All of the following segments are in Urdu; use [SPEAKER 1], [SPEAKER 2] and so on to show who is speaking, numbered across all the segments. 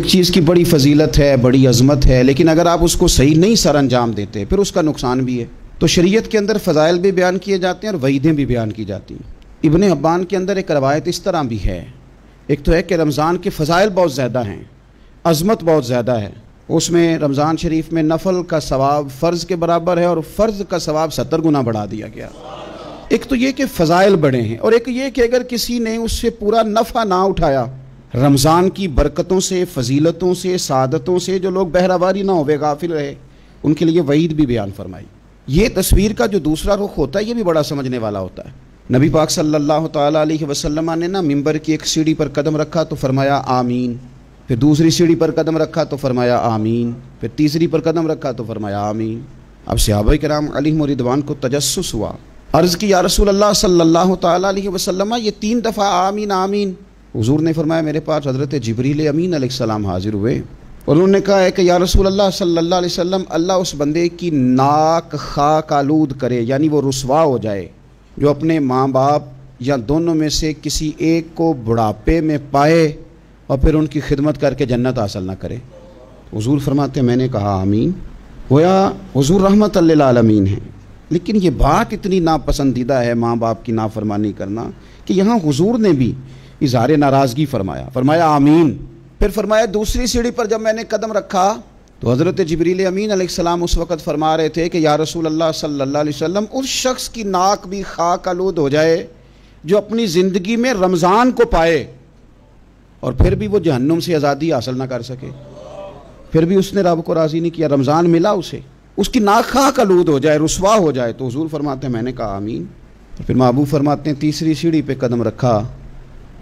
[SPEAKER 1] ایک چیز کی بڑی فضیلت ہے، بڑی عظمت ہے، لیکن اگر آپ اس کو صحیح نہیں سر انجام دیتے پھر اس کا نقصان بھی ہے۔ تو شریعت کے اندر فضائل بھی بیان کیے جاتے ہیں اور وعیدیں بھی بیان کی جاتی ہیں۔ ابن حبان کے اندر ایک روایت اس طرح بھی ہے، ایک تو ہے کہ رمضان کے فضائل بہت زیادہ ہیں، عظمت بہت زیادہ ہے، اس میں رمضان شریف میں نفل کا ثواب فرض کے برابر ہے اور فرض کا ثواب 70 گنا بڑھا دیا گیا۔ ایک تو یہ کہ فضائل بڑے ہیں، اور ایک یہ کہ اگر کسی نے اس سے پورا نفع نہ اٹھایا، رمضان کی برکتوں سے، فضیلتوں سے، سعادتوں سے جو لوگ بہراواری نہ ہوئے، غافل رہے، ان کے لیے وعید بھی بیان فرمائی۔ یہ تصویر کا جو دوسرا رخ ہوتا ہے یہ بھی بڑا سمجھنے والا ہوتا ہے۔ نبی پاک صلی اللہ تعالیٰ علیہ وسلم نے ممبر کی ایک سیڑھی پر قدم رکھا تو فرمایا آمین، پھر دوسری سیڑھی پر قدم رکھا تو فرمایا آمین، پھر تیسری پر قدم رکھا تو فرمایا آمین۔ اب صحابہ کرام علیہم رضوان کو تجسس ہوا، عرض کی یا رسول اللہ صلی اللہ تعالیٰ علیہ وسلم یہ 3 دفعہ آمین آمین۔ حضور نے فرمایا میرے پاس حضرت جبریل امین علیہ السلام حاضر ہوئے اور انہوں نے کہا ہے کہ یا رسول اللہ صلی اللہ علیہ وسلم اللہ اس بندے کی ناک خاک آلود کرے، یعنی وہ رسوا ہو جائے جو اپنے ماں باپ یا دونوں میں سے کسی ایک کو بڑھاپے میں پائے اور پھر ان کی خدمت کر کے جنت حاصل نہ کرے۔ حضور فرماتے میں نے کہا آمین، گویا حضور رحمت للعالمین ہیں، لیکن یہ بات اتنی ناپسندیدہ ہے ماں باپ کی نافرمانی کرنا کہ یہاں حضور نے بھی اظہار ناراضگی فرمایا آمین۔ پھر فرمایا دوسری سیڑھی پر جب میں نے قدم رکھا تو حضرت جبریل امین علیہ السلام اس وقت فرما رہے تھے کہ یا رسول اللہ صلی اللہ علیہ وسلم اس شخص کی ناک بھی خاک آلود ہو جائے جو اپنی زندگی میں رمضان کو پائے اور پھر بھی وہ جہنم سے آزادی حاصل نہ کر سکے، پھر بھی اس نے رب کو راضی نہیں کیا، رمضان ملا اسے، اس کی ناک خاک آلود ہو جائے، رسوا ہو جائے۔ تو حضور فرماتے ہیں میں نے کہا آمین۔ پھر محبوب فرماتے ہیں تیسری سیڑھی پہ قدم رکھا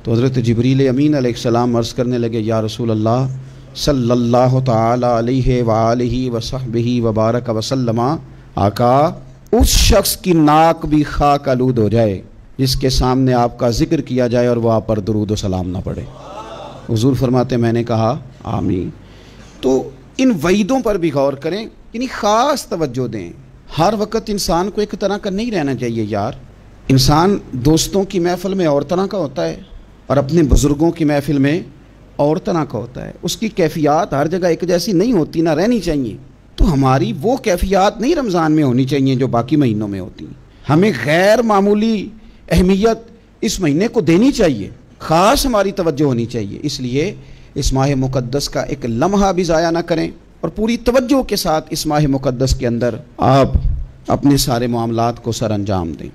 [SPEAKER 1] تو حضرت جبریل امین علیہ السلام عرض کرنے لگے یا رسول اللہ صلی اللہ تعالی علیہ وآلہ وصحبہ وبارک وسلم، آقا اس شخص کی ناک بھی خاک آلود ہو جائے جس کے سامنے آپ کا ذکر کیا جائے اور وہ آپ پر درود و سلام نہ پڑھے۔ حضور فرماتے میں نے کہا آمین۔ تو ان وعیدوں پر بھی غور کریں، یعنی خاص توجہ دیں۔ ہر وقت انسان کو ایک طرح کا نہیں رہنا چاہیے یار۔ انسان دوستوں کی محفل میں اور طرح کا ہوتا ہے اور اپنے بزرگوں کی محفل میں اور طرح کا ہوتا ہے، اس کی کیفیات ہر جگہ ایک جیسی نہیں ہوتی، نہ رہنی چاہیے۔ تو ہماری وہ کیفیات نہیں رمضان میں ہونی چاہیے جو باقی مہینوں میں ہوتی ہیں۔ ہمیں غیر معمولی اہمیت اس مہینے کو دینی چاہیے، خاص ہماری توجہ ہونی چاہیے۔ اس لیے اس ماہ مقدس کا ایک لمحہ بھی ضائع نہ کریں اور پوری توجہ کے ساتھ اس ماہ مقدس کے اندر آپ اپنے سارے معاملات کو سر انجام دیں۔